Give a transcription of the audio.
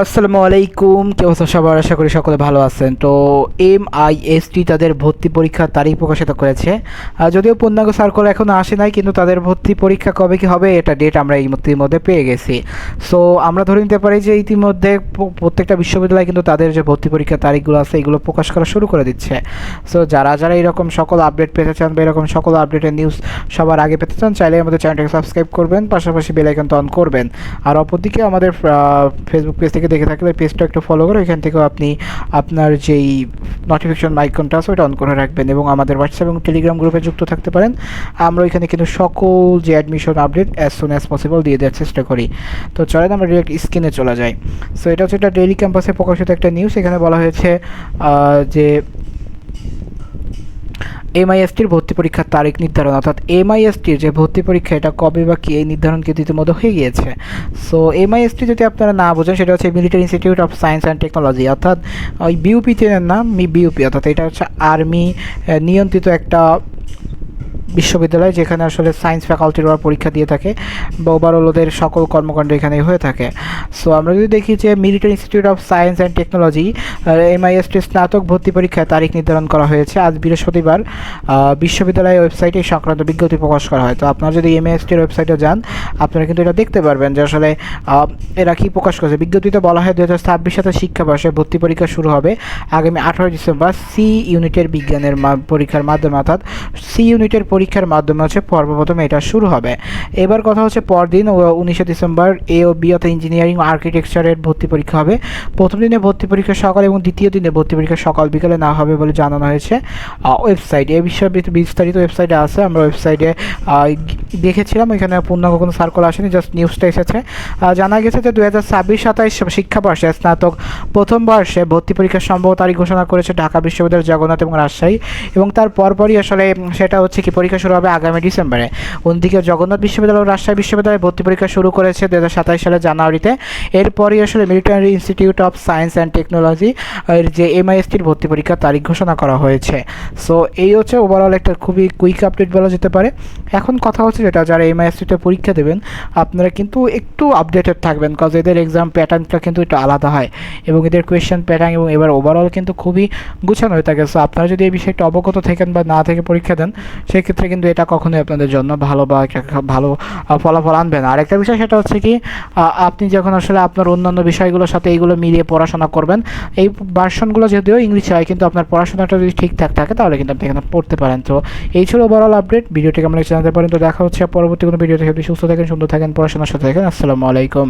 আসসালামু আলাইকুম, কি অবস্থা সবার? আশা করি সকলে ভালো আছেন। তো MIST তাদের ভর্তি পরীক্ষার তারিখ প্রকাশিত করেছে। যদিও পূর্ণাঙ্গ সার্কুলার এখনও আসে নাই, কিন্তু তাদের ভর্তি পরীক্ষা কবে কি হবে এটা ডেট আমরা ইতিমধ্যে পেয়ে গেছি। সো আমরা ধরে নিতে পারি যে ইতিমধ্যে প্রত্যেকটা বিশ্ববিদ্যালয় কিন্তু তাদের যে ভর্তি পরীক্ষার তারিখগুলো আছে এগুলো প্রকাশ করা শুরু করে দিচ্ছে। সো যারা যারা এরকম সকল আপডেট পেতে চান বা এরকম সকল আপডেটের নিউজ সবার আগে পেতে চান, চাইলে আমাদের চ্যানেলটাকে সাবস্ক্রাইব করবেন, পাশাপাশি বেল আইকনটা অন করবেন। আর অপরদিকে আমাদের ফেসবুক পেজ থেকে দেখে থাকলে পেজটা একটু ফলো করে এখান থেকেও আপনি আপনার যেই নোটিফিকেশন আইকনটা আছে ওটা অন করে রাখবেন এবং আমাদের হোয়াটসঅ্যাপ এবং টেলিগ্রাম গ্রুপে যুক্ত থাকতে পারেন। আমরা এখানে কিন্তু সকল যে admission update as soon as possible দিয়ে দেওয়ার চেষ্টা করি। তো চলেন আমরা ডিরেক্ট স্ক্রিনে চলে যাই। সো এটা হচ্ছে একটা ডেইলি ক্যাম্পাসে প্রকাশিত একটা নিউজ। এখানে বলা হয়েছে যে MISTর ভর্তি পরীক্ষার তারিখ নির্ধারণ, অর্থাৎ MISTর যে ভর্তি পরীক্ষা এটা কবে বা কি এই নির্ধারণ কিন্তু ইতিমধ্যে হয়ে গিয়েছে। সো MIST যদি আপনারা না বোঝেন, সেটা হচ্ছে military institute of science and technology, অর্থাৎ ওই বিউপি চেনেন না, বিউপি, অর্থাৎ এটা হচ্ছে আর্মি নিয়ন্ত্রিত একটা বিশ্ববিদ্যালয় যেখানে আসলে সায়েন্স ফ্যাকাল্টির ওরা পরীক্ষা দিয়ে থাকে বা ওভারঅল ওদের সকল কর্মকাণ্ড এখানে হয়ে থাকে। সো আমরা যদি দেখি যে military institute of science and technology MIST স্নাতক ভর্তি পরীক্ষায় তারিখ নির্ধারণ করা হয়েছে আজ বৃহস্পতিবার। বিশ্ববিদ্যালয়ের ওয়েবসাইটে সংক্রান্ত বিজ্ঞপ্তি প্রকাশ করা হয়। তো আপনারা যদি MISTর ওয়েবসাইটে যান, আপনারা কিন্তু এটা দেখতে পারবেন যে আসলে এরা কী প্রকাশ করেছে। বিজ্ঞপ্তিতে বলা হয় 2026 সালে শিক্ষাবর্ষে ভর্তি পরীক্ষা শুরু হবে আগামী 18 ডিসেম্বর সি ইউনিটের বিজ্ঞানের পরীক্ষার মাধ্যমে, অর্থাৎ সি ইউনিটের পরীক্ষার মাধ্যমে হচ্ছে সর্বপ্রথম এটা শুরু হবে। এবার কথা হচ্ছে পরদিন 19 ডিসেম্বর A ও B অর্থাৎ ইঞ্জিনিয়ারিং ও আর্কিটেকচারের ভর্তি পরীক্ষা হবে। প্রথম দিনে ভর্তি পরীক্ষা সকাল এবং দ্বিতীয় দিনে ভর্তি পরীক্ষা সকাল বিকালে না হবে বলে জানানো হয়েছে ওয়েবসাইট। এই বিষয়ে বিস্তারিত ওয়েবসাইটে আছে, আমরা ওয়েবসাইটে দেখেছিলাম। এখানে পূর্ণাঙ্গ কোনো সার্কুলার আসেনি, জাস্ট নিউজটা এসেছে। জানা গেছে যে 2026-27 শিক্ষাবর্ষে স্নাতক প্রথম বর্ষে ভর্তি পরীক্ষার সম্ভব তারিখ ঘোষণা করেছে ঢাকা বিশ্ববিদ্যালয়, জগন্নাথ এবং রাজশাহী, এবং তার পরপরই আসলে সেটা হচ্ছে কি পরীক্ষা শুরু হবে আগামী ডিসেম্বরে। অন্যদিকে জগন্নাথ বিশ্ববিদ্যালয় ও রাজশাহী বিশ্ববিদ্যালয়ে ভর্তি পরীক্ষা শুরু করেছে 2027 সালের জানুয়ারিতে। এরপরই আসলে military institute of science and technology এর যে MISTর ভর্তি পরীক্ষার তারিখ ঘোষণা করা হয়েছে। সো এই হচ্ছে ওভারঅল একটা খুবই কুইক আপডেট বলা যেতে পারে। এখন কথা হচ্ছে যেটা, যারা MISTতে পরীক্ষা দেবেন আপনারা কিন্তু একটু আপডেটেড থাকবেন, কজ এদের এক্সাম প্যাটার্নটা কিন্তু একটু আলাদা হয় এবং এদের কোয়েশ্চেন প্যাটার্ন এবং এবার ওভারঅল কিন্তু খুবই গুছানো হয়ে থাকে। সো আপনারা যদি এই বিষয়টা অবগত থাকেন বা না থেকে পরীক্ষা দেন, সেক্ষেত্রে কিন্তু এটা কখনোই আপনাদের জন্য ভালো বা একটা ভালো ফলাফল আনবে না। আরেকটা বিষয় সেটা হচ্ছে কি, আপনি যখন আসলে আপনার অন্যান্য বিষয়গুলোর সাথে এইগুলো মিলিয়ে পড়াশোনা করবেন, এই ভার্সনগুলো যদিও ইংলিশে হয় কিন্তু আপনার পড়াশোনাটা যদি ঠিকঠাক থাকে তাহলে কিন্তু আপনি এখানে পড়তে পারেন। তো এই ছিল ওভারঅল আপডেট। ভিডিওটি কেমন লাগছে জানাতে পারেন। তো দেখা হচ্ছে পরবর্তী কোনো ভিডিওতে। সুস্থ থাকেন, সুন্দর থাকেন, পড়াশোনার সাথে থাকেন। আসসালামু আলাইকুম।